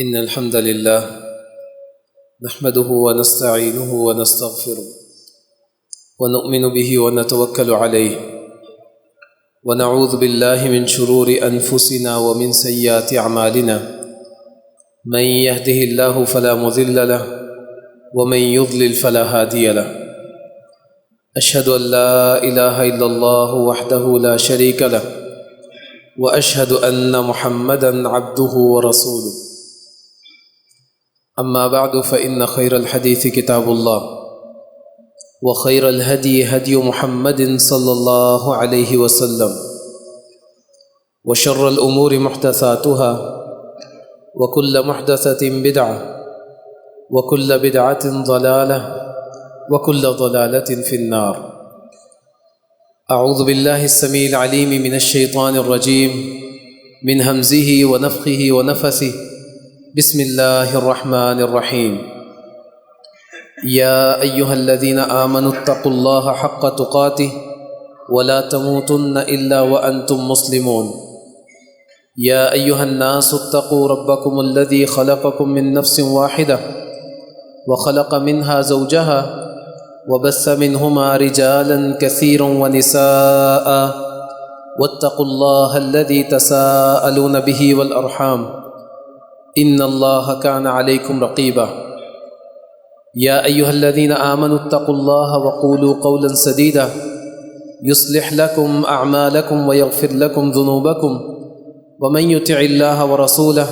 إن الحمد لله نحمده ونستعينه ونستغفره ونؤمن به ونتوكل عليه ونعوذ بالله من شرور أنفسنا ومن سيئات أعمالنا من يهده الله فلا مضل له ومن يضلل فلا هادي له أشهد أن لا إله إلا الله وحده لا شريك له وأشهد أن محمدًا عبده ورسوله أما بعد فإن خير الحديث كتاب الله وخير الهدي هدي محمد صلى الله عليه وسلم وشر الأمور محدثاتها وكل محدثة بدعة وكل بدعة ضلالة وكل ضلالة في النار. أعوذ بالله السميع العليم من الشيطان الرجيم من همزه ونفخه ونفثه. بسم الله الرحمن الرحيم. يا أيها الذين آمنوا اتقوا الله حق تقاته ولا تموتن إلا وأنتم مسلمون. يا أيها الناس اتقوا ربكم الذي خلقكم من نفس واحدة وخلق منها زوجها وبث منهما رجالا كثيرا ونساء واتقوا الله الذي تساءلون به والأرحام إن الله كان عليكم رقيبا. يا أيها الذين آمنوا اتقوا الله وقولوا قولا سديدا يصلح لكم أعمالكم ويغفر لكم ذنوبكم ومن يطع الله ورسوله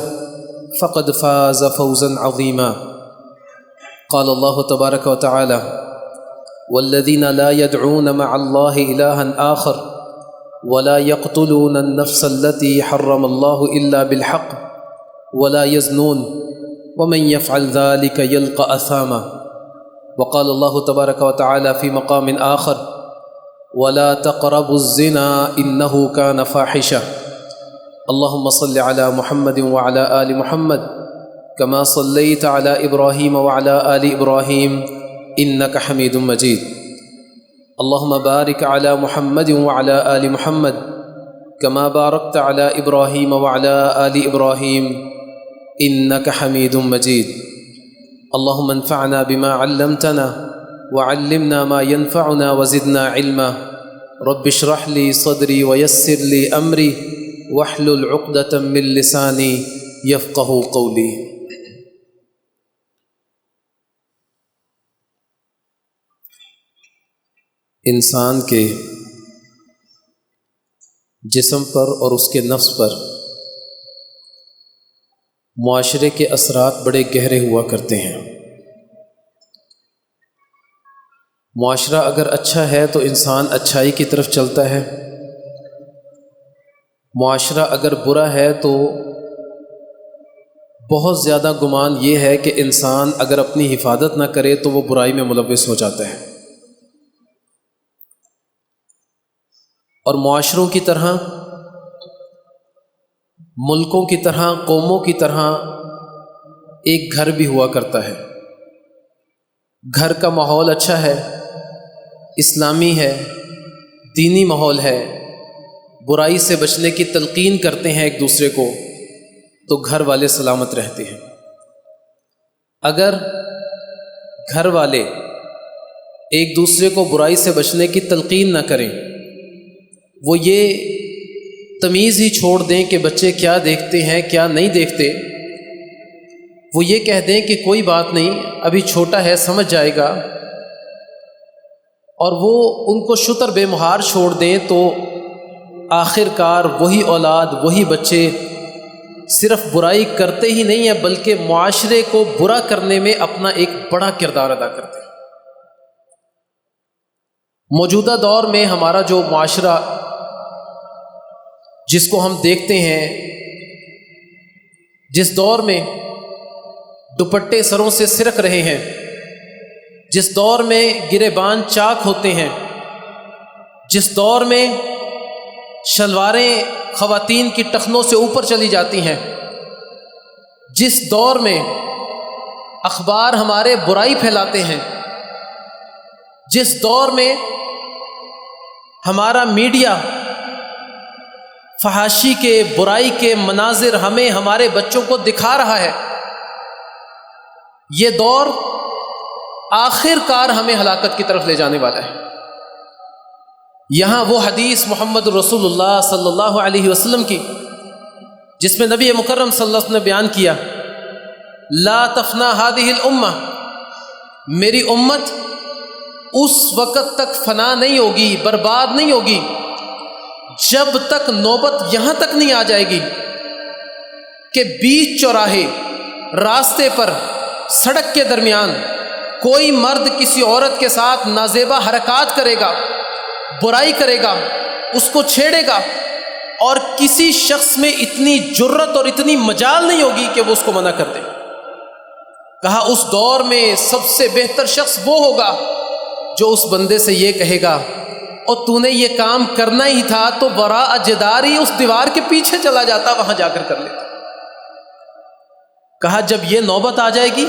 فقد فاز فوزا عظيما. قال الله تبارك وتعالى: والذين لا يدعون مع الله إلها آخر ولا يقتلون النفس التي حرم الله إلا بالحق ولا يزنون ومن يفعل ذلك يلقى أثاما. وقال الله تبارك وتعالى في مقام آخر: ولا تقربوا الزنا إنه كان فاحشة. اللهم صل على محمد وعلى آل محمد كما صليت على إبراهيم وعلى آل إبراهيم إنك حميد مجيد. اللهم بارك على محمد وعلى آل محمد كما باركت على إبراهيم وعلى آل إبراهيم إنك حميد مجيد. اللهم انفعنا بما علمتنا وعلمنا ما ينفعنا وزدنا علما. رب اشرح لي صدري ويسر لي أمري واحلل عقدة من لساني يفقه قولي. انسان کے جسم پر اور اس کے نفس پر معاشرے کے اثرات بڑے گہرے ہوا کرتے ہیں. معاشرہ اگر اچھا ہے تو انسان اچھائی کی طرف چلتا ہے. معاشرہ اگر برا ہے تو بہت زیادہ گمان یہ ہے کہ انسان اگر اپنی حفاظت نہ کرے تو وہ برائی میں ملوث ہو جاتا ہے. اور معاشروں کی طرح، ملکوں کی طرح، قوموں کی طرح ایک گھر بھی ہوا کرتا ہے. گھر کا ماحول اچھا ہے، اسلامی ہے، دینی ماحول ہے، برائی سے بچنے کی تلقین کرتے ہیں ایک دوسرے کو، تو گھر والے سلامت رہتے ہیں. اگر گھر والے ایک دوسرے کو برائی سے بچنے کی تلقین نہ کریں، وہ یہ تمیز ہی چھوڑ دیں کہ بچے کیا دیکھتے ہیں کیا نہیں دیکھتے، وہ یہ کہہ دیں کہ کوئی بات نہیں، ابھی چھوٹا ہے سمجھ جائے گا، اور وہ ان کو شتر بے مہار چھوڑ دیں، تو آخر کار وہی اولاد، وہی بچے صرف برائی کرتے ہی نہیں ہیں بلکہ معاشرے کو برا کرنے میں اپنا ایک بڑا کردار ادا کرتے ہیں. موجودہ دور میں ہمارا جو معاشرہ جس کو ہم دیکھتے ہیں، جس دور میں دوپٹے سروں سے سرک رہے ہیں، جس دور میں گریبان چاک ہوتے ہیں، جس دور میں شلواریں خواتین کی ٹخنوں سے اوپر چلی جاتی ہیں، جس دور میں اخبار ہمارے برائی پھیلاتے ہیں، جس دور میں ہمارا میڈیا فحاشی کے، برائی کے مناظر ہمیں ہمارے بچوں کو دکھا رہا ہے، یہ دور آخر کار ہمیں ہلاکت کی طرف لے جانے والا ہے۔ یہاں وہ حدیث محمد رسول اللہ صلی اللہ علیہ وسلم کی جس میں نبی مکرم صلی اللہ علیہ وسلم نے بیان کیا، لا تفنا هذه الامہ، میری امت اس وقت تک فنا نہیں ہوگی، برباد نہیں ہوگی، جب تک نوبت یہاں تک نہیں آ جائے گی کہ بیچ چوراہے، راستے پر، سڑک کے درمیان کوئی مرد کسی عورت کے ساتھ نازیبا حرکات کرے گا، برائی کرے گا، اس کو چھیڑے گا، اور کسی شخص میں اتنی جرت اور اتنی مجال نہیں ہوگی کہ وہ اس کو منع کر دے۔ کہا اس دور میں سب سے بہتر شخص وہ ہوگا جو اس بندے سے یہ کہے گا، اور تو نے یہ کام کرنا ہی تھا تو وراء جداری، اس دیوار کے پیچھے چلا جاتا، وہاں جا کر لیتا۔ کہا جب یہ نوبت آ جائے گی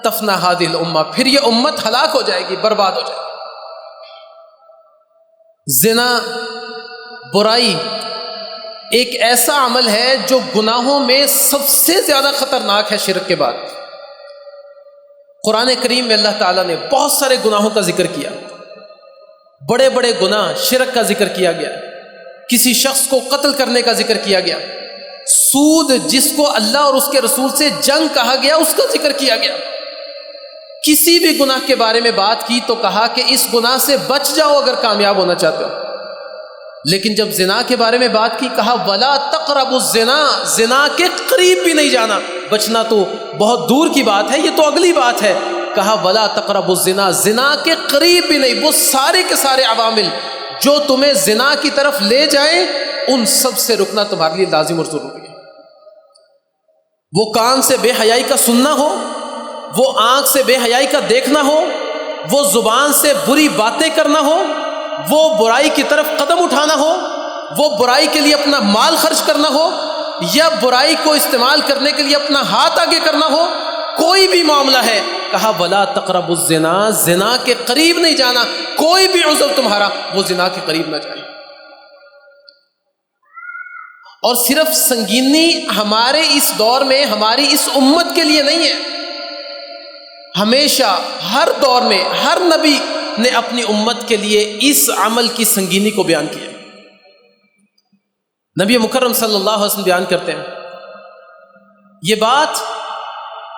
تفنا هذه الامہ، پھر یہ امت ہلاک ہو جائے گی، برباد ہو جائے گی۔ زنا، برائی ایک ایسا عمل ہے جو گناہوں میں سب سے زیادہ خطرناک ہے شرک کے بعد۔ قرآن کریم میں اللہ تعالیٰ نے بہت سارے گناہوں کا ذکر کیا، بڑے بڑے گناہ، شرک کا ذکر کیا گیا، کسی شخص کو قتل کرنے کا ذکر کیا گیا، سود جس کو اللہ اور اس کے رسول سے جنگ کہا گیا اس کا ذکر کیا گیا۔ کسی بھی گناہ کے بارے میں بات کی تو کہا کہ اس گناہ سے بچ جاؤ اگر کامیاب ہونا چاہتے ہو۔ لیکن جب زنا کے بارے میں بات کی کہا ولا تقربوا الزنا، زنا کے قریب بھی نہیں جانا۔ بچنا تو بہت دور کی بات ہے، یہ تو اگلی بات ہے۔ کہا ولا تقربوا الزنا، زنا کے قریب بھی نہیں۔ وہ سارے کے سارے عوامل جو تمہیں زنا کی طرف لے جائیں ان سب سے رکنا تمہارے لیے لازم اور ضروری ہے۔ وہ کان سے بے حیائی کا سننا ہو، وہ آنکھ سے بے حیائی کا دیکھنا ہو، وہ زبان سے بری باتیں کرنا ہو، وہ برائی کی طرف قدم اٹھانا ہو، وہ برائی کے لیے اپنا مال خرچ کرنا ہو، یا برائی کو استعمال کرنے کے لیے اپنا ہاتھ آگے کرنا ہو، کوئی بھی معاملہ ہے کہا ولا تقربوا الزنا، زنا کے قریب نہیں جانا۔ کوئی بھی عضو تمہارا وہ زنا کے قریب نہ جائے۔ اور صرف سنگینی ہمارے اس دور میں، ہماری اس امت کے لیے نہیں ہے، ہمیشہ ہر دور میں ہر نبی نے اپنی امت کے لیے اس عمل کی سنگینی کو بیان کیا۔ نبی مکرم صلی اللہ علیہ وسلم بیان کرتے ہیں یہ بات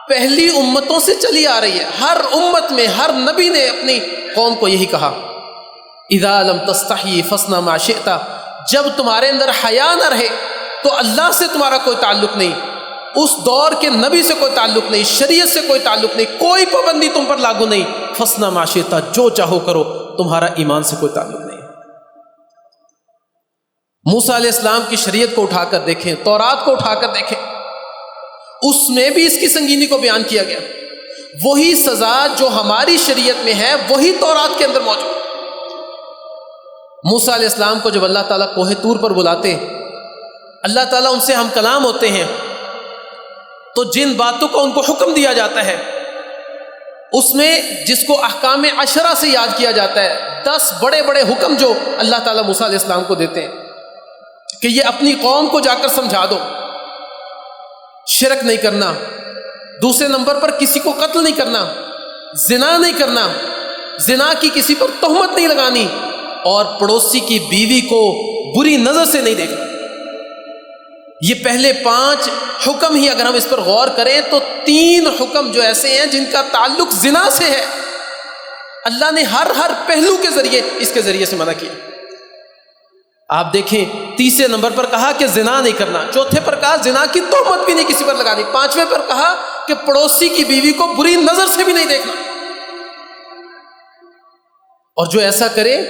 پہلی امتوں سے چلی آ رہی ہے، ہر امت میں ہر نبی نے اپنی قوم کو یہی کہا اذا لم تستحی فاصنع ما شئت، جب تمہارے اندر حیا نہ رہے تو اللہ سے تمہارا کوئی تعلق نہیں، اس دور کے نبی سے کوئی تعلق نہیں، شریعت سے کوئی تعلق نہیں، کوئی پابندی تم پر لاگو نہیں، فاصنع ما شئت، جو چاہو کرو، تمہارا ایمان سے کوئی تعلق نہیں۔ موسیٰ علیہ السلام کی شریعت کو اٹھا کر دیکھیں، تورات کو اٹھا کر دیکھیں، اس میں بھی اس کی سنگینی کو بیان کیا گیا۔ وہی سزا جو ہماری شریعت میں ہے وہی تورات کے اندر موجود۔ موسیٰ علیہ السلام کو جب اللہ تعالیٰ کوہ طور پر بلاتے، اللہ تعالیٰ ان سے ہم کلام ہوتے ہیں، تو جن باتوں کو ان کو حکم دیا جاتا ہے اس میں جس کو احکام عشرہ سے یاد کیا جاتا ہے، 10 بڑے بڑے حکم جو اللہ تعالیٰ موسیٰ علیہ السلام کو دیتے ہیں کہ یہ اپنی قوم کو جا کر سمجھا دو، شرک نہیں کرنا، دوسرے نمبر پر کسی کو قتل نہیں کرنا، زنا نہیں کرنا، زنا کی کسی پر تہمت نہیں لگانی، اور پڑوسی کی بیوی کو بری نظر سے نہیں دیکھنا۔ یہ پہلے 5 حکم ہی اگر ہم اس پر غور کریں تو 3 حکم جو ایسے ہیں جن کا تعلق زنا سے ہے، اللہ نے ہر پہلو کے ذریعے اس کے ذریعے سے منع کیا۔ آپ دیکھیں تیسرے نمبر پر کہا کہ زنا نہیں کرنا، چوتھے پر کہا زنا کی تہمت بھی نہیں کسی پر لگانی، 5ویں پر کہا کہ پڑوسی کی بیوی کو بری نظر سے بھی نہیں دیکھنا۔ اور جو ایسا کرے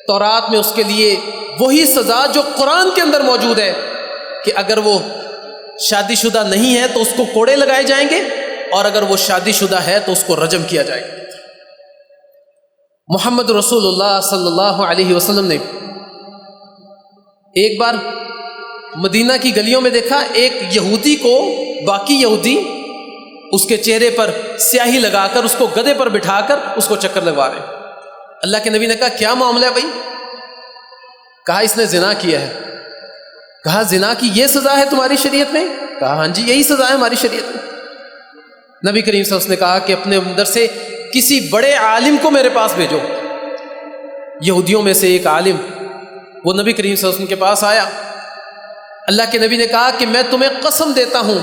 تورات میں اس کے لیے وہی سزا جو قرآن کے اندر موجود ہے کہ اگر وہ شادی شدہ نہیں ہے تو اس کو کوڑے لگائے جائیں گے، اور اگر وہ شادی شدہ ہے تو اس کو رجم کیا جائے گا۔ محمد رسول اللہ صلی اللہ علیہ وسلم نے ایک بار مدینہ کی گلیوں میں دیکھا ایک یہودی کو باقی یہودی اس کے چہرے پر سیاہی لگا کر اس کو گدھے پر بٹھا کر اس کو چکر لگوا رہے۔ اللہ کے نبی نے کہا کیا معاملہ ہے بھائی؟ کہا اس نے زنا کیا ہے۔ کہا زنا کی یہ سزا ہے تمہاری شریعت میں؟ کہا ہاں جی یہی سزا ہے ہماری شریعت میں۔ نبی کریم صلی اللہ علیہ وسلم نے کہا کہ اپنے اندر سے کسی بڑے عالم کو میرے پاس بھیجو۔ یہودیوں میں سے ایک عالم وہ نبی کریم صلی اللہ علیہ وسلم کے پاس آیا۔ اللہ کے نبی نے کہا کہ میں تمہیں قسم دیتا ہوں،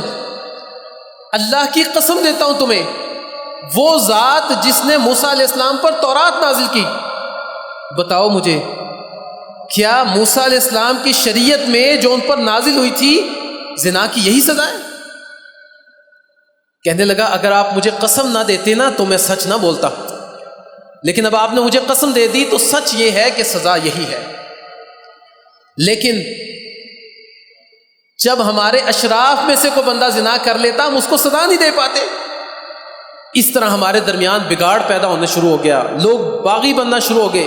اللہ کی قسم دیتا ہوں تمہیں، وہ ذات جس نے موسیٰ علیہ السلام پر تورات نازل کی، بتاؤ مجھے کیا موسیٰ علیہ السلام کی شریعت میں جو ان پر نازل ہوئی تھی زنا کی یہی سزا ہے؟ کہنے لگا اگر آپ مجھے قسم نہ دیتے نا تو میں سچ نہ بولتا، لیکن اب آپ نے مجھے قسم دے دی تو سچ یہ ہے کہ سزا یہی ہے۔ لیکن جب ہمارے اشراف میں سے کوئی بندہ زنا کر لیتا ہم اس کو سزا نہیں دے پاتے۔ اس طرح ہمارے درمیان بگاڑ پیدا ہونے شروع ہو گیا، لوگ باغی بننا شروع ہو گئے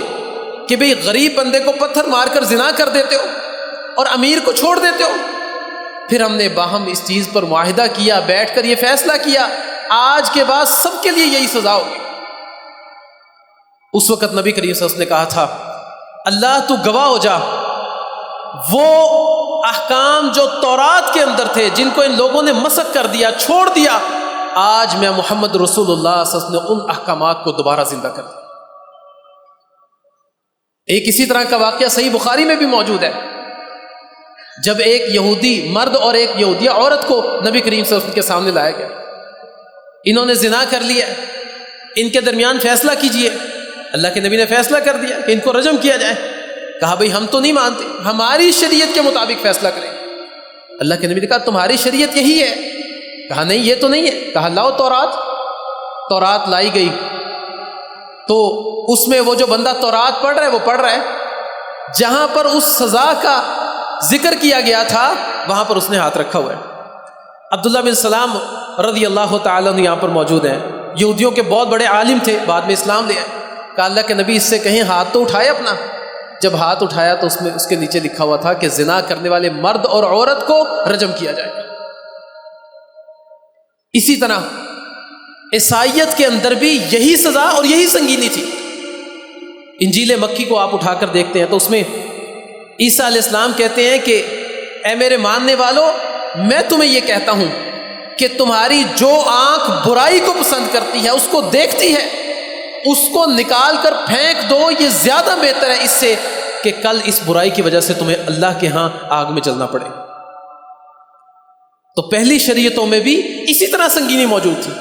کہ بھئی غریب بندے کو پتھر مار کر زنا کر دیتے ہو اور امیر کو چھوڑ دیتے ہو۔ پھر ہم نے باہم اس چیز پر معاہدہ کیا، بیٹھ کر یہ فیصلہ کیا آج کے بعد سب کے لیے یہی سزا ہوگی۔ اس وقت نبی کریم صلی اللہ علیہ وسلم نے کہا تھا اللہ تو گواہ ہو جا، وہ احکام جو تورات کے اندر تھے جن کو ان لوگوں نے مسخ کر دیا، چھوڑ دیا، آج میں محمد رسول اللہ صلی اللہ علیہ وسلم نے ان احکامات کو دوبارہ زندہ کر دیا۔ ایک اسی طرح کا واقعہ صحیح بخاری میں بھی موجود ہے، جب ایک یہودی مرد اور ایک یہودیہ عورت کو نبی کریم صلی اللہ علیہ وسلم کے سامنے لایا گیا، انہوں نے زنا کر لیا، ان کے درمیان فیصلہ کیجئے۔ اللہ کے نبی نے فیصلہ کر دیا کہ ان کو رجم کیا جائے۔ کہا بھئی ہم تو نہیں مانتے، ہماری شریعت کے مطابق فیصلہ کریں۔ اللہ کے نبی نے کہا تمہاری شریعت یہی ہے؟ کہا نہیں یہ تو نہیں ہے۔ کہا لاؤ تورات لائی گئی تو اس میں وہ جو بندہ تورات پڑھ رہا ہے وہ پڑھ رہا ہے، جہاں پر اس سزا کا ذکر کیا گیا تھا وہاں پر اس نے ہاتھ رکھا ہوا ہے۔ عبداللہ بن سلام رضی اللہ تعالیٰ عنہ یہاں پر موجود ہیں، یہودیوں کے بہت بڑے عالم تھے، بعد میں اسلام لے آئے۔ کہا اللہ کے نبی اس سے کہیں ہاتھ تو اٹھائے اپنا۔ جب ہاتھ اٹھایا تو اس میں اس کے نیچے لکھا ہوا تھا کہ زنا کرنے والے مرد اور عورت کو رجم کیا جائے گا۔ اسی طرح عیسائیت کے اندر بھی یہی سزا اور یہی سنگینی تھی۔ انجیل مکی کو آپ اٹھا کر دیکھتے ہیں تو اس میں عیسیٰ علیہ السلام کہتے ہیں کہ اے میرے ماننے والوں، میں تمہیں یہ کہتا ہوں کہ تمہاری جو آنکھ برائی کو پسند کرتی ہے اس کو دیکھتی ہے، اس کو نکال کر پھینک دو، یہ زیادہ بہتر ہے اس سے کہ کل اس برائی کی وجہ سے تمہیں اللہ کے ہاں آگ میں جلنا پڑے۔ تو پہلی شریعتوں میں بھی اسی طرح سنگینی موجود تھی،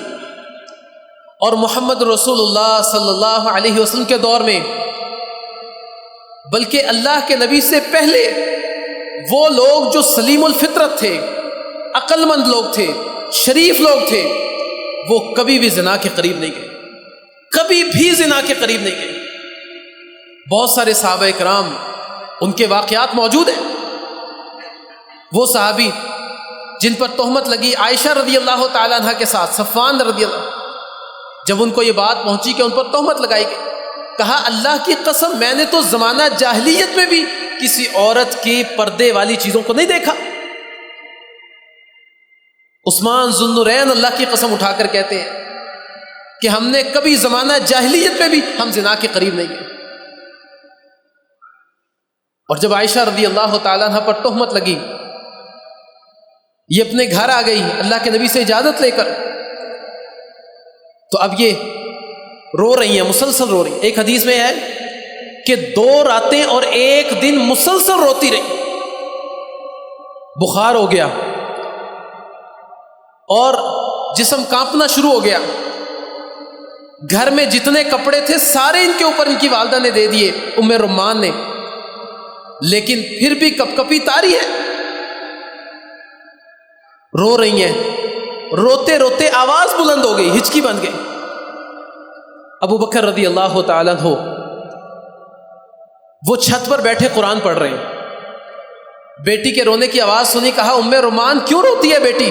اور محمد رسول اللہ صلی اللہ علیہ وسلم کے دور میں بلکہ اللہ کے نبی سے پہلے وہ لوگ جو سلیم الفطرت تھے، عقل مند لوگ تھے، شریف لوگ تھے، وہ کبھی بھی زنا کے قریب نہیں گئے، کبھی بھی زنا کے قریب نہیں گئے۔ بہت سارے صحابہ کرام ان کے واقعات موجود ہیں۔ وہ صحابی جن پر تہمت لگی عائشہ رضی اللہ تعالیٰ عنہ کے ساتھ، صفوان رضی اللہ، جب ان کو یہ بات پہنچی کہ ان پر تہمت لگائی گئی، کہا اللہ کی قسم میں نے تو زمانہ جاہلیت میں بھی کسی عورت کی پردے والی چیزوں کو نہیں دیکھا۔ عثمان ذو النورین اللہ کی قسم اٹھا کر کہتے ہیں کہ ہم نے کبھی زمانہ جاہلیت میں بھی ہم زنا کے قریب نہیں گئے۔ اور جب عائشہ رضی اللہ تعالیٰ عنہ پر تہمت لگی، یہ اپنے گھر آ گئی اللہ کے نبی سے اجازت لے کر، تو اب یہ رو رہی ہیں، مسلسل رو رہی ہیں۔ ایک حدیث میں ہے کہ 2 راتیں اور 1 دن مسلسل روتی رہی، بخار ہو گیا اور جسم کانپنا شروع ہو گیا۔ گھر میں جتنے کپڑے تھے سارے ان کے اوپر ان کی والدہ نے دے دیے، ام رمان نے، لیکن پھر بھی کپ کپی طاری ہے، رو رہی ہیں۔ روتے روتے آواز بلند ہو گئی، ہچکی بن گئی۔ ابو بکر رضی اللہ تعالیٰ عنہ وہ چھت پر بیٹھے قرآن پڑھ رہے ہیں، بیٹی کے رونے کی آواز سنی، کہا ام رمان کیوں روتی ہے بیٹی؟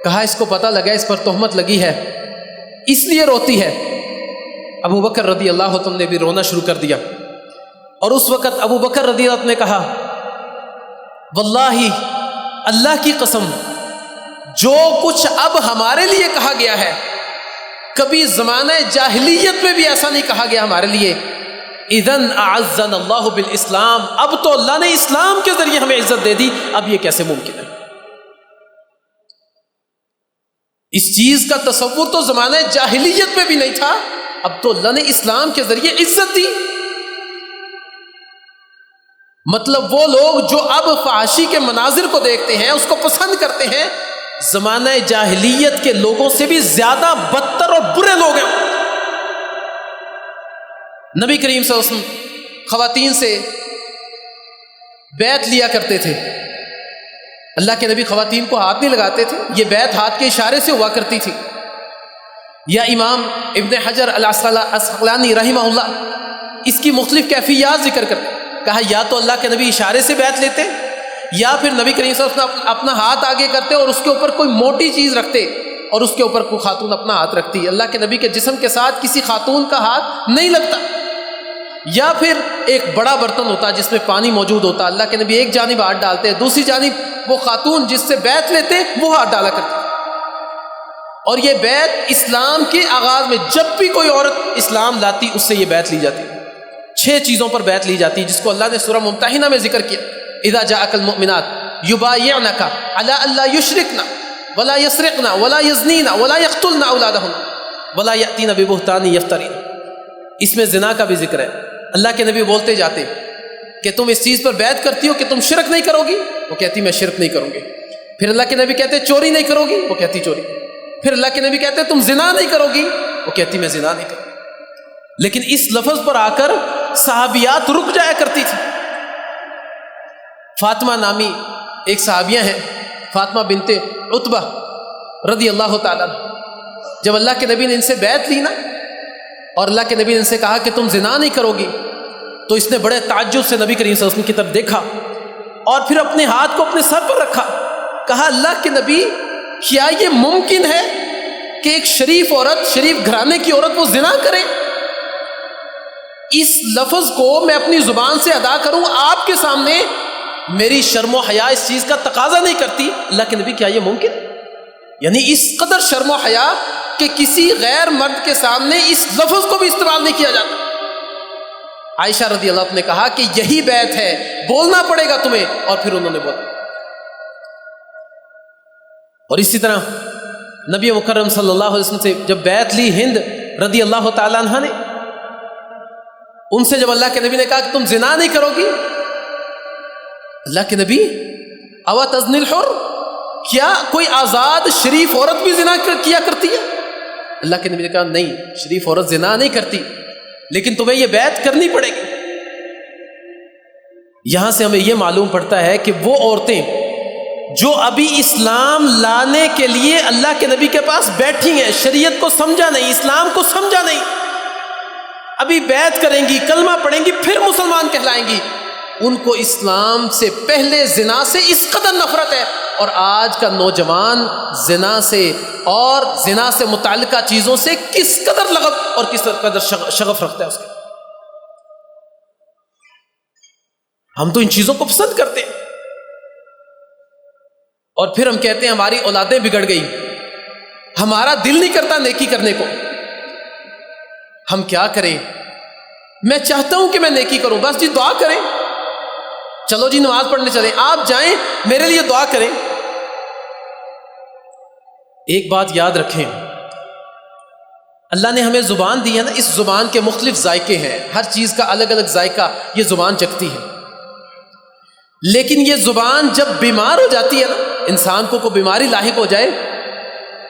کہا اس کو پتہ لگا اس پر تہمت لگی ہے اس لیے روتی ہے۔ ابو بکر رضی اللہ عنہ نے بھی رونا شروع کر دیا، اور اس وقت ابو بکر رضی اللہ عنہ نے کہا واللہ اللہ کی قسم جو کچھ اب ہمارے لیے کہا گیا ہے کبھی زمانہ جاہلیت میں بھی ایسا نہیں کہا گیا ہمارے لیے۔ اذن اعزنا اللہ بالاسلام، اب تو اللہ نے اسلام کے ذریعے ہمیں عزت دے دی، اب یہ کیسے ممکن ہے؟ اس چیز کا تصور تو زمانہ جاہلیت میں بھی نہیں تھا، اب تو اللہ نے اسلام کے ذریعے عزت دی۔ مطلب وہ لوگ جو اب فحاشی کے مناظر کو دیکھتے ہیں، اس کو پسند کرتے ہیں، زمانہ جاہلیت کے لوگوں سے بھی زیادہ بدتر اور برے لوگ ہیں۔ نبی کریم صلی اللہ علیہ وسلم خواتین سے بیعت لیا کرتے تھے، اللہ کے نبی خواتین کو ہاتھ نہیں لگاتے تھے، یہ بیعت ہاتھ کے اشارے سے ہوا کرتی تھی۔ یا امام ابن حجر العسقلانی رحمہ اللہ اس کی مختلف کیفیات ذکر کرتے، کہا یا تو اللہ کے نبی اشارے سے بیعت لیتے، یا پھر نبی کریم صلی اللہ علیہ وسلم اپنا ہاتھ آگے کرتے اور اس کے اوپر کوئی موٹی چیز رکھتے اور اس کے اوپر کوئی خاتون اپنا ہاتھ رکھتی، اللہ کے نبی کے جسم کے ساتھ کسی خاتون کا ہاتھ نہیں لگتا۔ یا پھر ایک بڑا برتن ہوتا جس میں پانی موجود ہوتا، اللہ کے نبی ایک جانب ہاتھ ڈالتے، دوسری جانب وہ خاتون جس سے بیعت لیتے وہ ہاتھ ڈالا کرتی۔ اور یہ بیعت اسلام کے آغاز میں جب بھی کوئی عورت اسلام لاتی اس سے یہ بیعت لی جاتی، 6 چیزوں پر بیعت لی جاتی، جس کو اللہ نے سورہ ممتحنہ میں ذکر کیا، اذا جاءک المؤمنات یبایعنک علی الا یشرکن ولا یسرقن ولا یزنین ولا یقتلن اولادہن ولا یأتین ببہتان یفترین۔ اس میں زنا کا بھی ذکر ہے، اللہ کے نبی بولتے جاتے کہ تم اس چیز پر بیعت کرتی ہو کہ تم شرک نہیں کرو گی، وہ کہتی میں شرک نہیں کروں گی۔ پھر اللہ کے نبی کہتے چوری نہیں کرو گی، وہ کہتی چوری۔ پھر اللہ کے نبی کہتے تم زنا نہیں کرو گی، وہ کہتی میں زنا نہیں کروں گی۔ لیکن اس لفظ پر آ کر صحابیات رک جایا کرتی تھی۔ فاطمہ نامی ایک صحابیہ ہیں، فاطمہ بنت عتبہ رضی اللہ تعالیٰ عنہ، جب اللہ کے نبی نے ان سے بیعت لی نا اور اللہ کے نبی نے ان سے کہا کہ تم زنا نہیں کرو گی، تو اس نے بڑے تعجب سے نبی کریم صلی اللہ علیہ وسلم کی طرف دیکھا اور پھر اپنے ہاتھ کو اپنے سر پر رکھا، کہا اللہ کے نبی کیا یہ ممکن ہے کہ ایک شریف عورت، شریف گھرانے کی عورت وہ زنا کرے؟ اس لفظ کو میں اپنی زبان سے ادا کروں آپ کے سامنے، میری شرم و حیا اس چیز کا تقاضا نہیں کرتی۔ اللہ کے نبی کیا یہ ممکن؟ یعنی اس قدر شرم و حیا کہ کسی غیر مرد کے سامنے اس لفظ کو بھی استعمال نہیں کیا جاتا۔ عائشہ رضی اللہ عنہ نے کہا کہ یہی بیعت ہے، بولنا پڑے گا تمہیں، اور پھر انہوں نے بولا۔ اور اسی طرح نبی مکرم صلی اللہ علیہ وسلم سے جب بیعت لی ہند رضی اللہ تعالیٰ عنہ نے، ان سے جب اللہ کے نبی نے کہا کہ تم زنا نہیں کرو گی، اللہ کے نبی اوا تزنی الحر، کیا کوئی آزاد شریف عورت بھی زنا کیا کرتی ہے؟ اللہ کے نبی نے کہا نہیں، شریف عورت زنا نہیں کرتی، لیکن تمہیں یہ بیعت کرنی پڑے گی۔ یہاں سے ہمیں یہ معلوم پڑتا ہے کہ وہ عورتیں جو ابھی اسلام لانے کے لیے اللہ کے نبی کے پاس بیٹھی ہیں، شریعت کو سمجھا نہیں، اسلام کو سمجھا نہیں، ابھی بیعت کریں گی، کلمہ پڑھیں گی، پھر مسلمان کہلائیں گی، ان کو اسلام سے پہلے زنا سے اس قدر نفرت ہے۔ اور آج کا نوجوان زنا سے اور زنا سے متعلقہ چیزوں سے کس قدر لغب اور کس قدر شغف رکھتا ہے اس کے، ہم تو ان چیزوں کو پسند کرتے ہیں، اور پھر ہم کہتے ہیں ہماری اولادیں بگڑ گئی، ہمارا دل نہیں کرتا نیکی کرنے کو۔ ہم کیا کریں؟ میں چاہتا ہوں کہ میں نیکی کروں، بس جی دعا کریں، چلو جی نماز پڑھنے چلیں، آپ جائیں میرے لیے دعا کریں۔ ایک بات یاد رکھیں، اللہ نے ہمیں زبان دی ہے نا، اس زبان کے مختلف ذائقے ہیں، ہر چیز کا الگ الگ ذائقہ یہ زبان چکھتی ہے، لیکن یہ زبان جب بیمار ہو جاتی ہے نا، انسان کو کوئی بیماری لاحق ہو جائے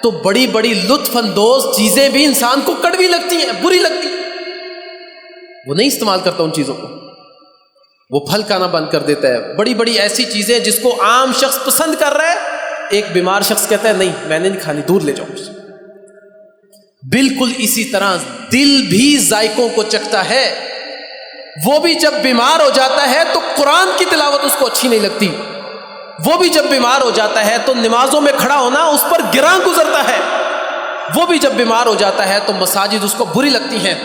تو بڑی بڑی لطف اندوز چیزیں بھی انسان کو کڑوی لگتی ہیں، بری لگتی ہیں، وہ نہیں استعمال کرتا ان چیزوں کو، وہ پھل کھانا بند کر دیتا ہے۔ بڑی بڑی ایسی چیزیں جس کو عام شخص پسند کر رہا ہے، ایک بیمار شخص کہتا ہے نہیں میں نے نہیں کھانی، دور لے جاؤ مجھے۔ بالکل اسی طرح دل بھی ذائقوں کو چکھتا ہے، وہ بھی جب بیمار ہو جاتا ہے تو قرآن کی تلاوت اس کو اچھی نہیں لگتی، وہ بھی جب بیمار ہو جاتا ہے تو نمازوں میں کھڑا ہونا اس پر گراں گزرتا ہے، وہ بھی جب بیمار ہو جاتا ہے تو مساجد اس کو بری لگتی ہیں،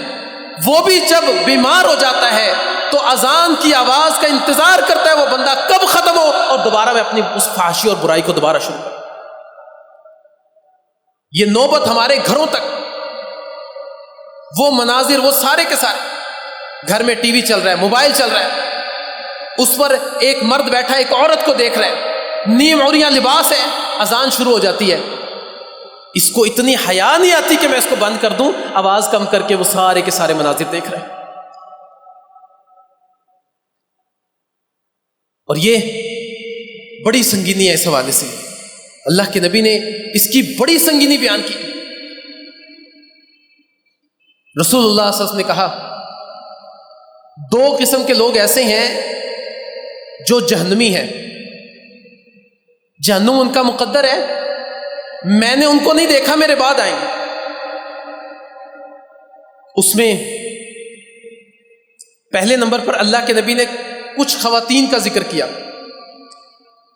وہ بھی جب بیمار ہو جاتا ہے تو اذان کی آواز کا انتظار کرتا ہے وہ بندہ کب ختم ہو اور دوبارہ میں اپنی اس فحاشی اور برائی کو دوبارہ شروع کروں۔ یہ نوبت ہمارے گھروں تک، وہ مناظر، وہ سارے کے سارے، گھر میں ٹی وی چل رہا ہے، موبائل چل رہا ہے، اس پر ایک مرد بیٹھا ایک عورت کو دیکھ رہا ہے، نیم عوریاں لباس ہے، اذان شروع ہو جاتی ہے، اس کو اتنی حیا نہیں آتی کہ میں اس کو بند کر دوں. آواز کم کر کے وہ سارے کے سارے مناظر دیکھ رہے ہیں. اور یہ بڑی سنگینی ہے. اس حوالے سے اللہ کے نبی نے اس کی بڑی سنگینی بیان کی. رسول اللہ صلی اللہ علیہ وسلم نے کہا 2 قسم کے لوگ ایسے ہیں جو جہنمی ہیں. جہنم ان کا مقدر ہے, میں نے ان کو نہیں دیکھا, میرے بعد آئیں گے. اس میں پہلے نمبر پر اللہ کے نبی نے کچھ خواتین کا ذکر کیا.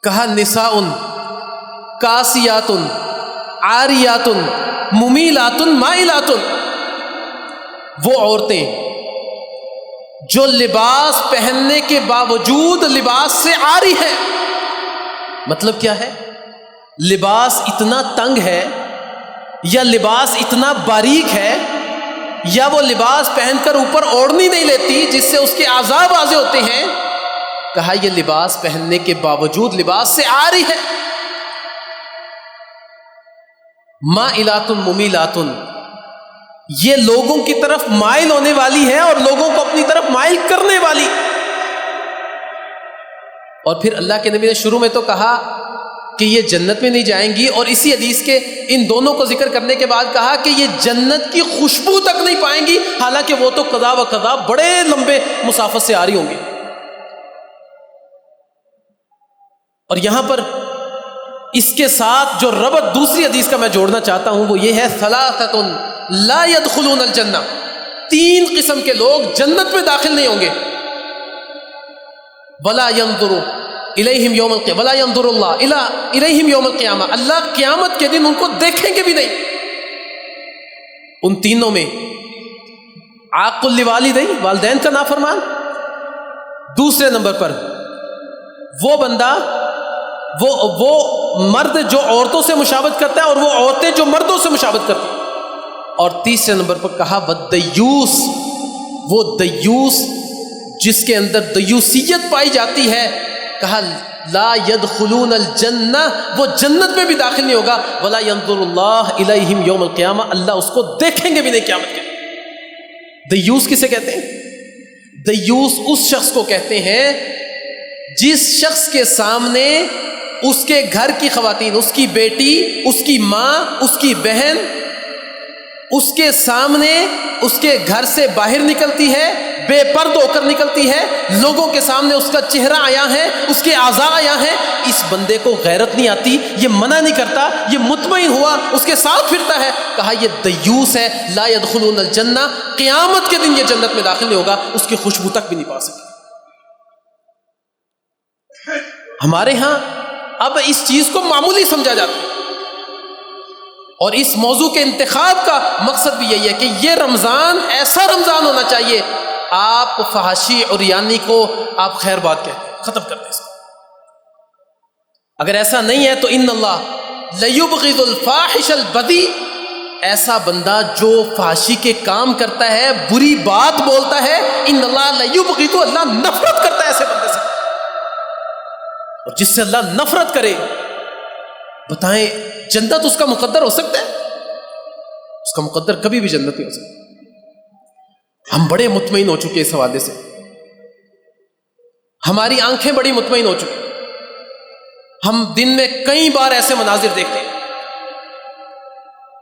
کہا نساء کاسیات عاریات ممیلات مائلات. وہ عورتیں جو لباس پہننے کے باوجود لباس سے عاری ہیں. مطلب کیا ہے؟ لباس اتنا تنگ ہے یا لباس اتنا باریک ہے یا وہ لباس پہن کر اوپر اوڑھنی نہیں لیتی جس سے اس کے اعضاء واضح ہوتے ہیں. کہا یہ لباس پہننے کے باوجود لباس سے عاری ہے. مائلات ممیلات, یہ لوگوں کی طرف مائل ہونے والی ہے اور لوگوں کو اپنی طرف مائل کرنے والی. اور پھر اللہ کے نبی نے شروع میں تو کہا کہ یہ جنت میں نہیں جائیں گی, اور اسی حدیث کے ان دونوں کو ذکر کرنے کے بعد کہا کہ یہ جنت کی خوشبو تک نہیں پائیں گی, حالانکہ وہ تو قضا و قضا بڑے لمبے مسافت سے آ رہی ہوں گی. اور یہاں پر اس کے ساتھ جو ربط دوسری حدیث کا میں جوڑنا چاہتا ہوں وہ یہ ہے ثلاثۃ لا يدخلون الجنہ. 3 قسم کے لوگ جنت میں داخل نہیں ہوں گے. ولا ينظر الیہم یوم القیامہ ولا ينظر اللہ الیہم یوم القیامہ, اللہ قیامت کے دن ان کو دیکھیں گے بھی نہیں. ان تینوں میں عاق لوالدین, والدین کا نافرمان. دوسرے نمبر پر وہ بندہ وہ مرد جو عورتوں سے مشابہت کرتا ہے اور وہ عورتیں جو مردوں سے مشابہت کرتی ہیں. اور تیسرے نمبر پر کہا بدیوس, وہ دیوس جس کے اندر دیوسیت پائی جاتی ہے. کہا لا يدخلون الجنہ, وہ جنت میں بھی داخل نہیں ہوگا. ولا ينظر اللہ الیہم یوم القیامہ, اللہ اس کو دیکھیں گے بھی نہیں قیامت کے. دیوس کسے کہتے ہیں؟ دیوس اس شخص کو کہتے ہیں جس شخص کے سامنے اس کے گھر کی خواتین, اس کی بیٹی, اس کی ماں, اس کی بہن, اس کے سامنے اس کے گھر سے باہر نکلتی ہے, بے پرد ہو کر نکلتی ہے, لوگوں کے سامنے اس کا چہرہ آیا ہے, اس کے اعضاء آیا ہے. اس بندے کو غیرت نہیں آتی, یہ منع نہیں کرتا, یہ مطمئن ہوا اس کے ساتھ پھرتا ہے. کہا یہ دیوس ہے. لا يدخلون الجنہ, قیامت کے دن یہ جنت میں داخل نہیں ہوگا, اس کی خوشبو تک بھی نہیں پا سکے. ہمارے ہاں اب اس چیز کو معمولی سمجھا جاتا ہے, اور اس موضوع کے انتخاب کا مقصد بھی یہی ہے کہ یہ رمضان ایسا رمضان ہونا چاہیے آپ فحاشی اور یعنی کو آپ خیر بات کہتے ہیں, ختم کرتے ہیں. اگر ایسا نہیں ہے تو ان اللہ لیبغض الفاحش البذی, ایسا بندہ جو فحاشی کے کام کرتا ہے, بری بات بولتا ہے, ان اللہ لیبغض, اللہ نفرت کرتا ہے ایسے بندے سے. اور جس سے اللہ نفرت کرے, بتائیں جنت اس کا مقدر ہو سکتا ہے؟ اس کا مقدر کبھی بھی جنت نہیں ہو سکتا. ہم بڑے مطمئن ہو چکے اس حوالے سے, ہماری آنکھیں بڑی مطمئن ہو چکی. ہم دن میں کئی بار ایسے مناظر دیکھتے ہیں.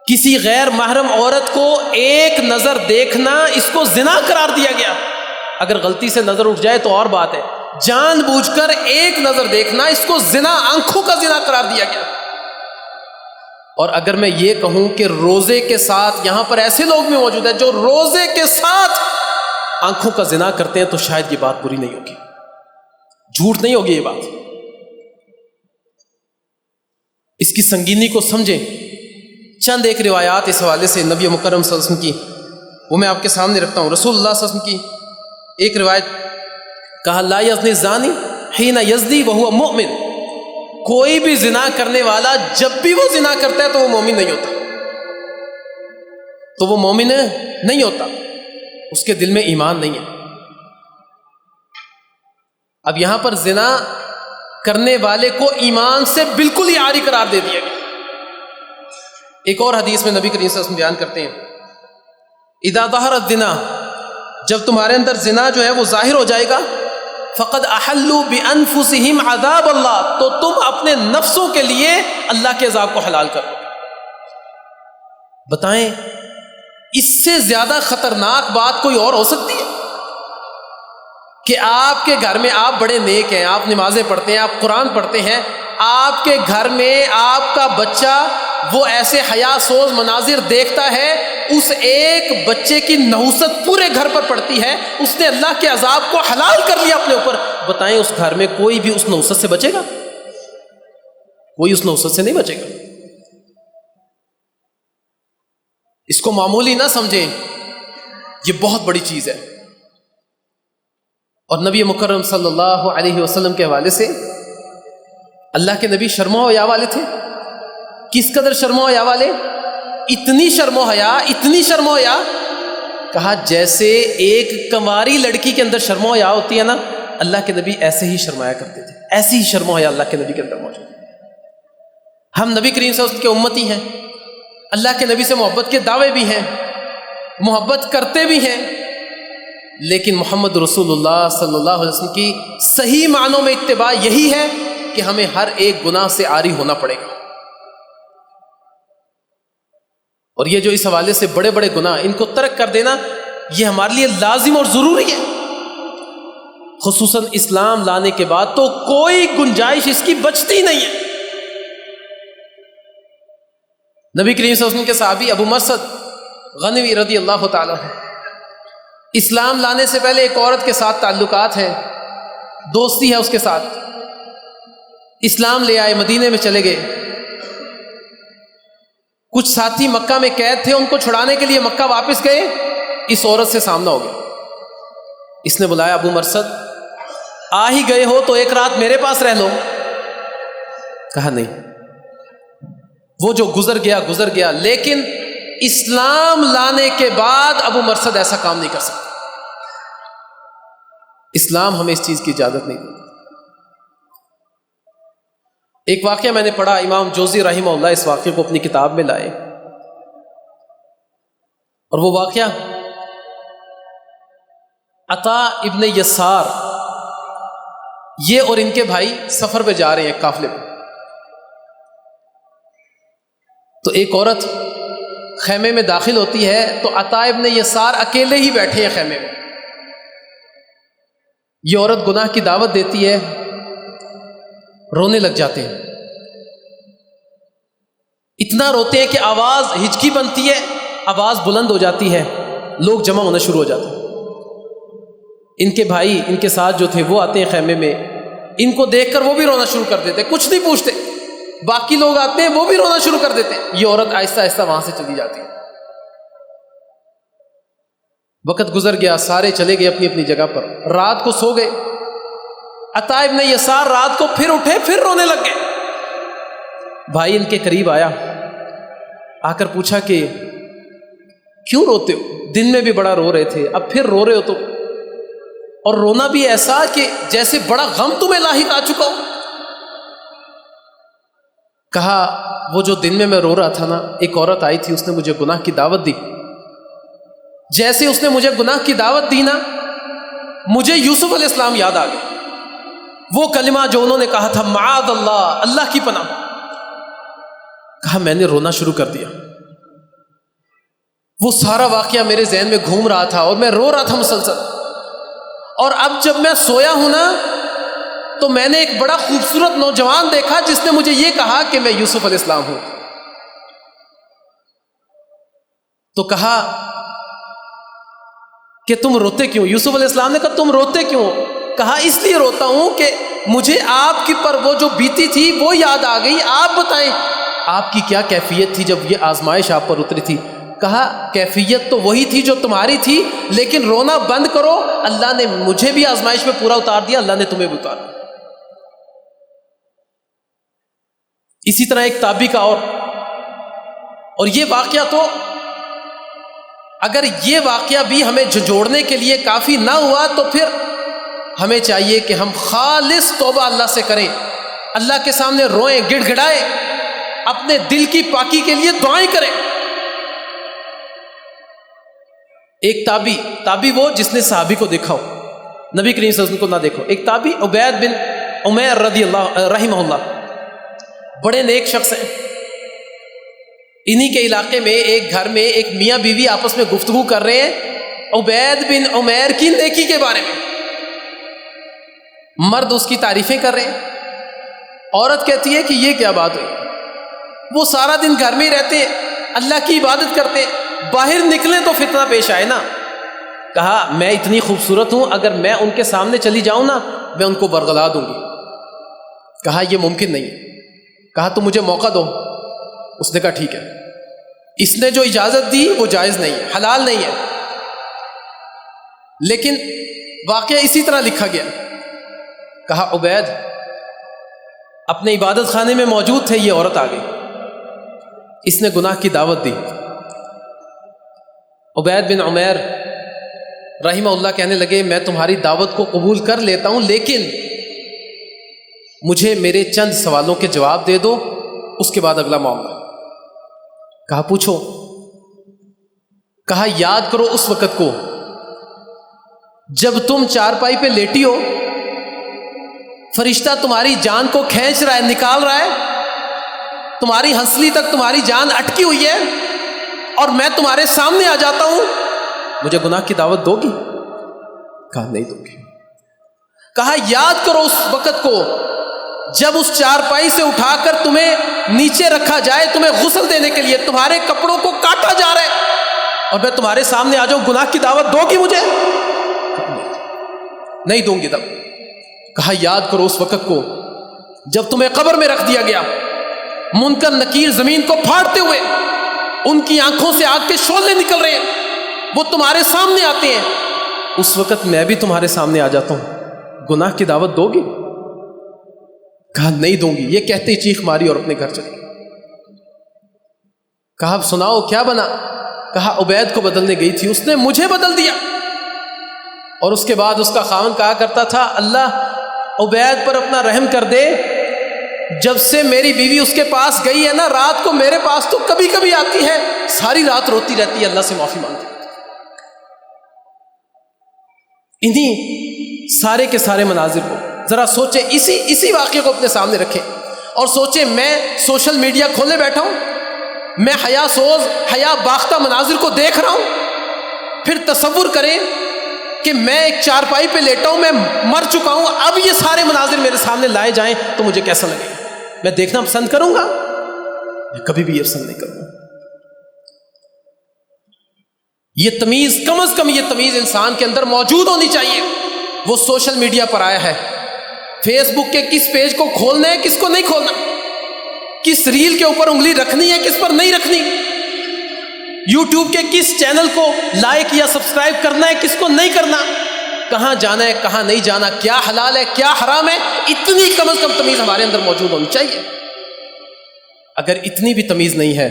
کسی غیر محرم عورت کو ایک نظر دیکھنا اس کو زنا قرار دیا گیا. اگر غلطی سے نظر اٹھ جائے تو اور بات ہے, جان بوجھ کر ایک نظر دیکھنا اس کو زنا, آنکھوں کا زنا قرار دیا گیا. اور اگر میں یہ کہوں کہ روزے کے ساتھ, یہاں پر ایسے لوگ بھی موجود ہیں جو روزے کے ساتھ آنکھوں کا زنا کرتے ہیں, تو شاید یہ بات بری نہیں ہوگی, جھوٹ نہیں ہوگی یہ بات. اس کی سنگینی کو سمجھیں. چند ایک روایات اس حوالے سے نبی مکرم صلی اللہ علیہ وسلم کی, وہ میں آپ کے سامنے رکھتا ہوں. رسول اللہ صلی اللہ علیہ وسلم کی ایک روایت, کہا لا یزنی الزانی حین یزنی وہو مؤمن, کوئی بھی زنا کرنے والا جب بھی وہ زنا کرتا ہے تو وہ مومن نہیں ہوتا, تو وہ مومن نہیں ہوتا, اس کے دل میں ایمان نہیں ہے. اب یہاں پر زنا کرنے والے کو ایمان سے بالکل ہی عاری قرار دے دیا گیا. ایک اور حدیث میں نبی کریم صلی اللہ علیہ وسلم بیان کرتے ہیں اذا ظہر الزنا، جب تمہارے اندر زنا جو ہے وہ ظاہر ہو جائے گا، فقد احلوا بانفسہم عذاب اللہ، تو تم اپنے نفسوں کے لیے اللہ کے عذاب کو حلال کرو۔ بتائیں اس سے زیادہ خطرناک بات کوئی اور ہو سکتی ہے کہ آپ کے گھر میں آپ بڑے نیک ہیں، آپ نمازیں پڑھتے ہیں، آپ قرآن پڑھتے ہیں، آپ کے گھر میں آپ کا بچہ وہ ایسے حیا سوز مناظر دیکھتا ہے، اس ایک بچے کی نحوست پورے گھر پر پڑتی ہے، اس نے اللہ کے عذاب کو حلال کر لیا اپنے اوپر۔ بتائیں اس گھر میں کوئی بھی اس نحوست سے بچے گا؟ کوئی اس نحوست سے نہیں بچے گا۔ اس کو معمولی نہ سمجھیں، یہ بہت بڑی چیز ہے۔ اور نبی مکرم صلی اللہ علیہ وسلم کے حوالے سے اللہ کے نبی شرم و حیا والے تھے۔ کس قدر شرم و حیا والے؟ اتنی شرم و حیا، کہا جیسے ایک کنواری لڑکی کے اندر شرم و حیا ہوتی ہے نا، اللہ کے نبی ایسے ہی شرمایا کرتے تھے، ایسی ہی شرم و حیا اللہ کے نبی کے اندر موجود ہے۔ ہم نبی کریم صلی اللہ علیہ وسلم کے امتی ہیں، اللہ کے نبی سے محبت کے دعوے بھی ہیں، محبت کرتے بھی ہیں، لیکن محمد رسول اللہ صلی اللہ علیہ وسلم کی صحیح معنوں میں اتباع یہی ہے کہ ہمیں ہر ایک گناہ سے عاری ہونا پڑے گا۔ اور یہ جو اس حوالے سے بڑے بڑے گناہ، ان کو ترک کر دینا یہ ہمارے لیے لازم اور ضروری ہے، خصوصاً اسلام لانے کے بعد تو کوئی گنجائش اس کی بچتی نہیں ہے۔ نبی کریم صلی اللہ علیہ وسلم کے صحابی ابو مرثد غنوی رضی اللہ تعالیٰ عنہ، اسلام لانے سے پہلے ایک عورت کے ساتھ تعلقات ہیں، دوستی ہے اس کے ساتھ، اسلام لے آئے، مدینے میں چلے گئے، کچھ ساتھی مکہ میں قید تھے، ان کو چھڑانے کے لیے مکہ واپس گئے، اس عورت سے سامنا ہو گیا۔ اس نے بلایا ابو مرثد، آ ہی گئے ہو تو ایک رات میرے پاس رہ لو۔ کہا نہیں، وہ جو گزر گیا، لیکن اسلام لانے کے بعد ابو مرثد ایسا کام نہیں کر سکتا۔ اسلام ہمیں اس چیز کی اجازت نہیں دیتا۔ ایک واقعہ میں نے پڑھا، امام جوزی رحمہ اللہ اس واقعے کو اپنی کتاب میں لائے، اور وہ واقعہ عطا ابن یسار، یہ اور ان کے بھائی سفر پہ جا رہے ہیں قافلے میں، تو ایک عورت خیمے میں داخل ہوتی ہے تو عطا ابن یسار اکیلے ہی بیٹھے ہیں خیمے میں۔ یہ عورت گناہ کی دعوت دیتی ہے، رونے لگ جاتے ہیں، اتنا روتے ہیں کہ آواز ہچکی بنتی ہے، آواز بلند ہو جاتی ہے، لوگ جمع ہونا شروع ہو جاتے ہیں۔ ان کے بھائی ان کے ساتھ جو تھے وہ آتے ہیں خیمے میں، ان کو دیکھ کر وہ بھی رونا شروع کر دیتے، کچھ نہیں پوچھتے، باقی لوگ آتے ہیں وہ بھی رونا شروع کر دیتے ہیں۔ یہ عورت آہستہ آہستہ وہاں سے چلی جاتی ہے۔ وقت گزر گیا، سارے چلے گئے اپنی اپنی جگہ پر، رات کو سو گئے۔ عطا ابن یسار رات کو پھر اٹھے، پھر رونے لگ گئے۔ بھائی ان کے قریب آیا، آ کر پوچھا کہ کیوں روتے ہو؟ دن میں بھی بڑا رو رہے تھے، اب پھر رو رہے ہو تو، اور رونا بھی ایسا کہ جیسے بڑا غم تمہیں لاحق آ چکا ہو۔ کہا وہ جو دن میں رو رہا تھا نا، ایک عورت آئی تھی، اس نے مجھے گناہ کی دعوت دی، جیسے اس نے مجھے گناہ کی دعوت دی نا، مجھے یوسف علیہ السلام یاد آ گئے، وہ کلمہ جو انہوں نے کہا تھا معاذ اللہ، اللہ کی پناہ۔ کہا میں نے رونا شروع کر دیا، وہ سارا واقعہ میرے ذہن میں گھوم رہا تھا اور میں رو رہا تھا مسلسل، اور اب جب میں سویا ہوں نا تو میں نے ایک بڑا خوبصورت نوجوان دیکھا جس نے مجھے یہ کہا کہ میں یوسف علیہ السلام ہوں۔ تو کہا کہ تم روتے کیوں؟ یوسف علیہ السلام نے کہا تم روتے کیوں؟ کہا اس لیے روتا ہوں کہ مجھے آپ کی پر وہ جو بیتی تھی وہ یاد آ گئی۔ آپ بتائیں آپ کی کیا کیفیت تھی جب یہ آزمائش آپ پر اتری تھی؟ کہا کیفیت تو وہی تھی جو تمہاری تھی، لیکن رونا بند کرو، اللہ نے مجھے بھی آزمائش میں پورا اتار دیا، اللہ نے تمہیں بھی اتار دیا۔ اسی طرح ایک تابعی کا اور یہ واقعہ تو اگر یہ واقعہ بھی ہمیں جھنجھوڑنے کے لیے کافی نہ ہوا تو پھر ہمیں چاہیے کہ ہم خالص توبہ اللہ سے کریں، اللہ کے سامنے روئیں، گڑ گڑائیں اپنے دل کی پاکی کے لیے دعائیں کریں. ایک تابی وہ جس نے صحابی کو دیکھا ہو، نبی کریم صلی اللہ علیہ وسلم کو نہ دیکھو. ایک تابی عبید بن عمیر رضی اللہ رحمہ اللہ، بڑے نیک شخص ہیں. انہی کے علاقے میں ایک گھر میں ایک میاں بیوی آپس میں گفتگو کر رہے ہیں عبید بن عمیر کی نیکی کے بارے میں. مرد اس کی تعریفیں کر رہے ہیں، عورت کہتی ہے کہ یہ کیا بات ہوئی، وہ سارا دن گھر میں ہی رہتے ہیں، اللہ کی عبادت کرتے ہیں، باہر نکلیں تو فتنہ پیش آئے نا. کہا میں اتنی خوبصورت ہوں، اگر میں ان کے سامنے چلی جاؤں نا میں ان کو برگلا دوں گی. کہا یہ ممکن نہیں ہے. کہا تو مجھے موقع دو. اس نے کہا ٹھیک ہے. اس نے جو اجازت دی وہ جائز نہیں ہے، حلال نہیں ہے، لیکن واقعہ اسی طرح لکھا گیا. کہا عبید اپنے عبادت خانے میں موجود تھے، یہ عورت آ گئی، اس نے گناہ کی دعوت دی. عبید بن عمیر رحمہ اللہ کہنے لگے میں تمہاری دعوت کو قبول کر لیتا ہوں، لیکن مجھے میرے چند سوالوں کے جواب دے دو، اس کے بعد اگلا معاملہ. کہا پوچھو. کہا یاد کرو اس وقت کو جب تم چارپائی پہ لیٹی ہو، فرشتہ تمہاری جان کو کھینچ رہا ہے، نکال رہا ہے، تمہاری ہنسلی تک تمہاری جان اٹکی ہوئی ہے، اور میں تمہارے سامنے آ جاتا ہوں، مجھے گناہ کی دعوت دو گی؟ کہا نہیں دوں گی. کہا یاد کرو اس وقت کو جب اس چارپائی سے اٹھا کر تمہیں نیچے رکھا جائے، تمہیں غسل دینے کے لیے، تمہارے کپڑوں کو کاٹا جا رہا ہے، اور میں تمہارے سامنے آ جاؤں، گناہ کی دعوت دو گی مجھے؟ نہیں دوں گی. تب کہا یاد کرو اس وقت کو جب تمہیں قبر میں رکھ دیا گیا، منکر نکیر زمین کو پھاڑتے ہوئے، ان کی آنکھوں سے آگ کے شعلے نکل رہے ہیں، وہ تمہارے سامنے آتے ہیں، اس وقت میں بھی تمہارے سامنے آ جاتا ہوں، گناہ کی دعوت دو گی؟ کہا نہیں دوں گی. یہ کہتے ہی چیخ ماری اور اپنے گھر چلے. کہا اب سناؤ کیا بنا؟ کہا عبید کو بدلنے گئی تھی، اس نے مجھے بدل دیا. اور اس کے بعد اس کا خاوند کہا کرتا تھا اللہ عبید پر اپنا رحم کر دے، جب سے میری بیوی اس کے پاس گئی ہے نا، رات کو میرے پاس تو کبھی کبھی آتی ہے، ساری رات روتی رہتی ہے، اللہ سے معافی مانگتی رہتی ہے. انہی سارے کے سارے مناظر کو ذرا سوچیں، اسی واقعے کو اپنے سامنے رکھیں اور سوچیں میں سوشل میڈیا کھولے بیٹھا ہوں، میں حیا سوز حیا باختہ مناظر کو دیکھ رہا ہوں. پھر تصور کریں کہ میں ایک چارپائی پہ لیٹا ہوں، میں مر چکا ہوں، اب یہ سارے مناظر میرے سامنے لائے جائیں تو مجھے کیسا لگے گا؟ میں دیکھنا پسند کروں گا؟ میں کبھی بھی یہ پسند نہیں کروں گا. یہ تمیز، کم از کم یہ تمیز انسان کے اندر موجود ہونی چاہیے. وہ سوشل میڈیا پر آیا ہے، فیس بک کے کس پیج کو کھولنا ہے، کس کو نہیں کھولنا، کس ریل کے اوپر انگلی رکھنی ہے، کس پر نہیں رکھنی، یوٹیوب کے کس چینل کو لائک یا سبسکرائب کرنا ہے، کس کو نہیں کرنا، کہاں جانا ہے، کہاں نہیں جانا، کیا حلال ہے، کیا حرام ہے، اتنی کم از کم تمیز ہمارے اندر موجود ہونی چاہیے. اگر اتنی بھی تمیز نہیں ہے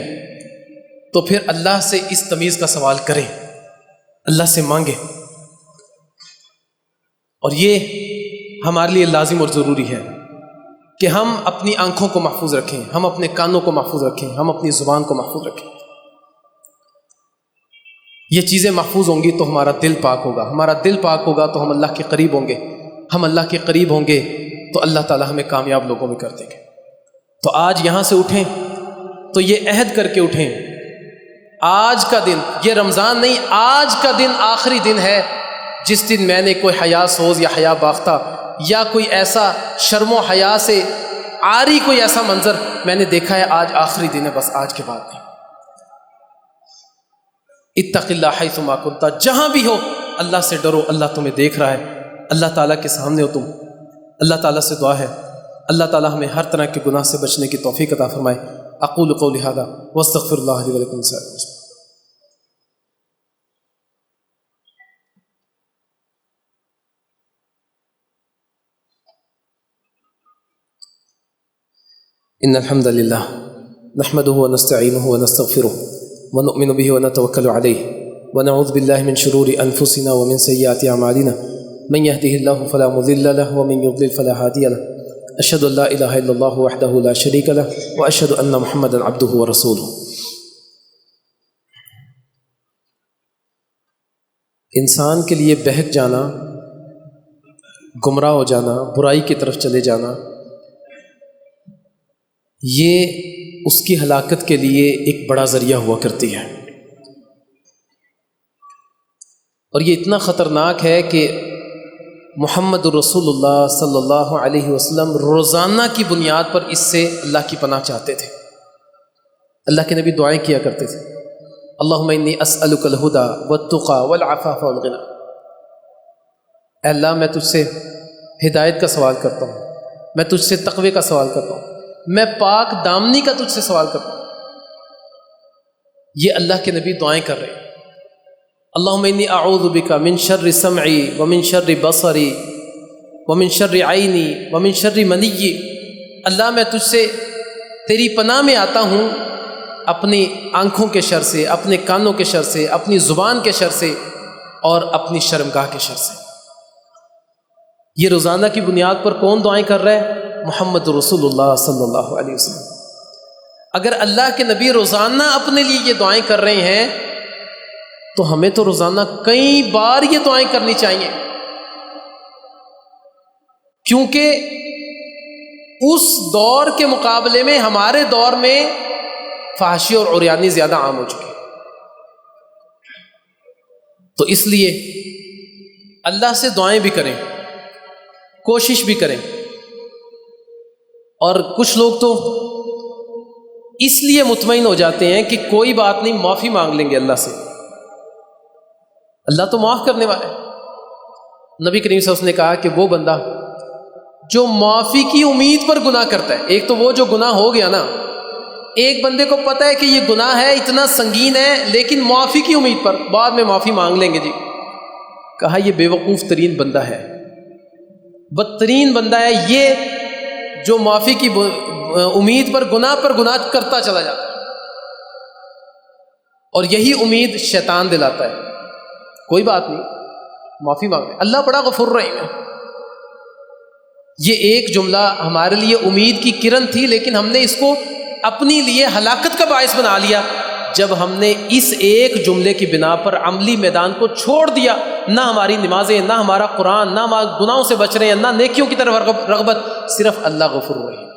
تو پھر اللہ سے اس تمیز کا سوال کریں، اللہ سے مانگیں. اور یہ ہمارے لیے لازم اور ضروری ہے کہ ہم اپنی آنکھوں کو محفوظ رکھیں، ہم اپنے کانوں کو محفوظ رکھیں، ہم اپنی زبان کو محفوظ رکھیں. یہ چیزیں محفوظ ہوں گی تو ہمارا دل پاک ہوگا، ہمارا دل پاک ہوگا تو ہم اللہ کے قریب ہوں گے، ہم اللہ کے قریب ہوں گے تو اللہ تعالیٰ ہمیں کامیاب لوگوں میں کر دیں گے. تو آج یہاں سے اٹھیں تو یہ عہد کر کے اٹھیں، آج کا دن، یہ رمضان نہیں، آج کا دن آخری دن ہے جس دن میں نے کوئی حیا سوز یا حیا باختہ یا کوئی ایسا شرم و حیا سے عاری کوئی ایسا منظر میں نے دیکھا ہے. آج آخری دن ہے، بس آج کے بعد نہیں. اتق اللہ حیث ما کنت، جہاں بھی ہو اللہ سے ڈرو، اللہ تمہیں دیکھ رہا ہے، اللہ تعالیٰ کے سامنے ہو تم. اللہ تعالیٰ سے دعا ہے اللہ تعالیٰ ہمیں ہر طرح کے گناہ سے بچنے کی توفیق عطا فرمائے. اقول قولی ھذا واستغفر اللہ لی ولکم سائر المسلمین. ان الحمد للہ نحمده ونستعینه ونستغفره ونؤمن به ونتوکل علیہ ونعوذ باللہ من شرور انفسنا ومن سیئات اعمالنا من يهده الله فلا مضل له ومن يضلل فلا هادي له اشهد ان لا الہ الا اللہ وحدہ لا شریک لہ واشهد ان محمدا عبدہ ورسولہ۔ انسان کے لیے بہک جانا، گمراہ ہو جانا، برائی کی طرف چلے جانا، یہ اس کی ہلاکت کے لیے ایک بڑا ذریعہ ہوا کرتی ہے۔ اور یہ اتنا خطرناک ہے کہ محمد رسول اللہ صلی اللہ علیہ وسلم روزانہ کی بنیاد پر اس سے اللہ کی پناہ چاہتے تھے۔ اللہ کے نبی دعائیں کیا کرتے تھے، اللہم انی اسألک الہدی والتقی والعفاف والغنی۔ اے اللہ میں تجھ سے ہدایت کا سوال کرتا ہوں، میں تجھ سے تقوی کا سوال کرتا ہوں، میں پاک دامنی کا تجھ سے سوال کرتا ہوں۔ یہ اللہ کے نبی دعائیں کر رہے ہیں، اللہم انی اعوذ بک من شر سمعی ومن شر بصری ومن شر عینی ومن شر منی۔ اللہ میں تجھ سے تیری پناہ میں آتا ہوں اپنی آنکھوں کے شر سے، اپنے کانوں کے شر سے، اپنی زبان کے شر سے اور اپنی شرمگاہ کے شر سے۔ یہ روزانہ کی بنیاد پر کون دعائیں کر رہا ہے؟ محمد رسول اللہ صلی اللہ علیہ وسلم۔ اگر اللہ کے نبی روزانہ اپنے لیے یہ دعائیں کر رہے ہیں تو ہمیں تو روزانہ کئی بار یہ دعائیں کرنی چاہیے، کیونکہ اس دور کے مقابلے میں ہمارے دور میں فحاشی اور عریانی زیادہ عام ہو چکی، تو اس لیے اللہ سے دعائیں بھی کریں، کوشش بھی کریں۔ اور کچھ لوگ تو اس لیے مطمئن ہو جاتے ہیں کہ کوئی بات نہیں، معافی مانگ لیں گے اللہ سے، اللہ تو معاف کرنے والا ہے۔ نبی کریم صلی اللہ علیہ وسلم نے کہا کہ وہ بندہ جو معافی کی امید پر گناہ کرتا ہے، ایک تو وہ جو گناہ ہو گیا نا، ایک بندے کو پتہ ہے کہ یہ گناہ ہے، اتنا سنگین ہے، لیکن معافی کی امید پر بعد میں معافی مانگ لیں گے جی، کہا یہ بے وقوف ترین بندہ ہے، بدترین بندہ ہے یہ جو معافی کی امید پر گناہ کرتا چلا جاتا ہے، اور یہی امید شیطان دلاتا ہے۔ کوئی بات نہیں، معافی مانگے، اللہ بڑا غفور رحیم ہے۔ یہ ایک جملہ ہمارے لیے امید کی کرن تھی، لیکن ہم نے اس کو اپنی لیے ہلاکت کا باعث بنا لیا جب ہم نے اس ایک جملے کی بنا پر عملی میدان کو چھوڑ دیا۔ نہ ہماری نمازیں، نہ ہمارا قرآن، نہ ہمارے گناہوں سے بچ رہے ہیں، نہ نیکیوں کی طرف رغبت، صرف اللہ غفور رحیم۔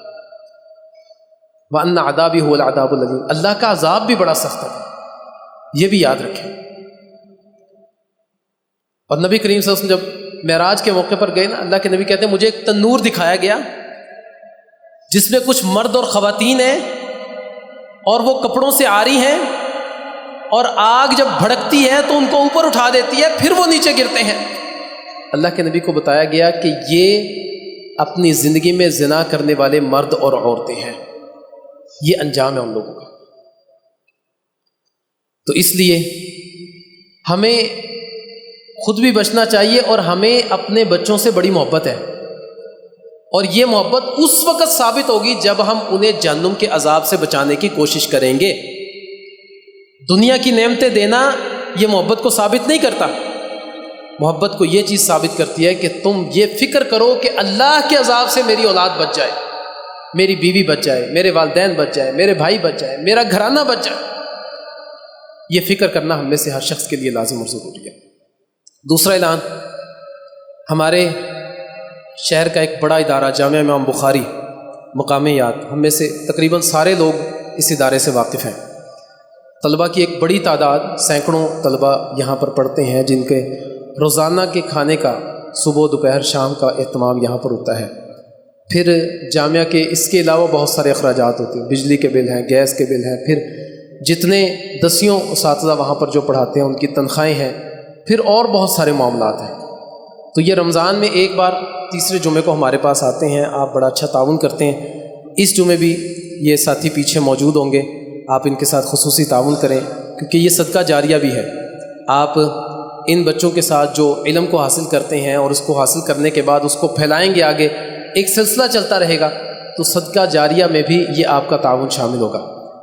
وَأَنَّ عَذَابِي هُوَ الْعَذَابُ الْأَلِيمُ، اللہ کا عذاب بھی بڑا سخت ہے، یہ بھی یاد رکھیں۔ اور نبی کریم صلی اللہ علیہ وسلم جب معراج کے موقع پر گئے نا، اللہ کے نبی کہتے ہیں مجھے ایک تنور دکھایا گیا جس میں کچھ مرد اور خواتین ہیں اور وہ کپڑوں سے عاری ہیں، اور آگ جب بھڑکتی ہے تو ان کو اوپر اٹھا دیتی ہے، پھر وہ نیچے گرتے ہیں۔ اللہ کے نبی کو بتایا گیا کہ یہ اپنی زندگی میں زنا کرنے والے مرد اور عورتیں ہیں، یہ انجام ہے ان لوگوں کا۔ تو اس لیے ہمیں خود بھی بچنا چاہیے، اور ہمیں اپنے بچوں سے بڑی محبت ہے، اور یہ محبت اس وقت ثابت ہوگی جب ہم انہیں جہنم کے عذاب سے بچانے کی کوشش کریں گے۔ دنیا کی نعمتیں دینا یہ محبت کو ثابت نہیں کرتا، محبت کو یہ چیز ثابت کرتی ہے کہ تم یہ فکر کرو کہ اللہ کے عذاب سے میری اولاد بچ جائے، میری بیوی بچ جائے، میرے والدین بچ جائے، میرے بھائی بچ جائے، میرا گھرانہ بچ جائے۔ یہ فکر کرنا ہم میں سے ہر شخص کے لیے لازم اور ضروری ہے۔ دوسرا اعلان، ہمارے شہر کا ایک بڑا ادارہ جامعہ امام بخاری مقام یاد، ہم میں سے تقریباً سارے لوگ اس ادارے سے واقف ہیں۔ طلباء کی ایک بڑی تعداد، سینکڑوں طلباء یہاں پر پڑھتے ہیں، جن کے روزانہ کے کھانے کا صبح دوپہر شام کا اہتمام یہاں پر ہوتا ہے۔ پھر جامعہ کے اس کے علاوہ بہت سارے اخراجات ہوتے ہیں، بجلی کے بل ہیں، گیس کے بل ہیں، پھر جتنے دسیوں اساتذہ وہاں پر جو پڑھاتے ہیں ان کی تنخواہیں ہیں، پھر اور بہت سارے معاملات ہیں۔ تو یہ رمضان میں ایک بار تیسرے جمعے کو ہمارے پاس آتے ہیں، آپ بڑا اچھا تعاون کرتے ہیں۔ اس جمعے بھی یہ ساتھی پیچھے موجود ہوں گے، آپ ان کے ساتھ خصوصی تعاون کریں، کیونکہ یہ صدقہ جاریہ بھی ہے۔ آپ ان بچوں کے ساتھ جو علم کو حاصل کرتے ہیں اور اس کو حاصل کرنے کے بعد اس کو پھیلائیں گے آگے، ایک سلسلہ چلتا رہے گا، تو صدقہ جاریہ میں بھی یہ آپ کا تعاون شامل ہوگا۔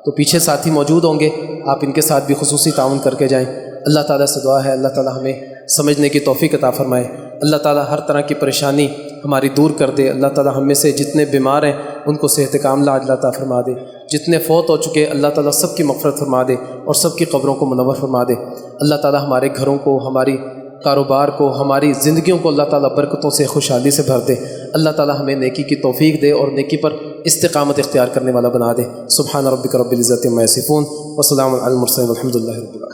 تو پیچھے ساتھی موجود ہوں گے، آپ ان کے ساتھ بھی خصوصی تعاون کر کے جائیں۔ اللہ تعالیٰ سے دعا ہے اللہ تعالیٰ ہمیں سمجھنے کی توفیق عطا فرمائے، اللہ تعالیٰ ہر طرح کی پریشانی ہماری دور کر دے۔ اللہ تعالیٰ ہم میں سے جتنے بیمار ہیں ان کو صحت کاملہ عاجلہ عطا فرما دے، جتنے فوت ہو چکے اللہ تعالیٰ سب کی مغفرت فرما دے اور سب کی قبروں کو منور فرما دے۔ اللہ تعالیٰ ہمارے گھروں کو، ہماری کاروبار کو، ہماری زندگیوں کو اللہ تعالیٰ برکتوں سے، خوشحالی سے بھر دے۔ اللہ تعالیٰ ہمیں نیکی کی توفیق دے اور نیکی پر استقامت اختیار کرنے والا بنا دے۔ سبحان ربک رب العزت عما یصفون وسلام علی المرسلین والحمد للہ رب العالمین۔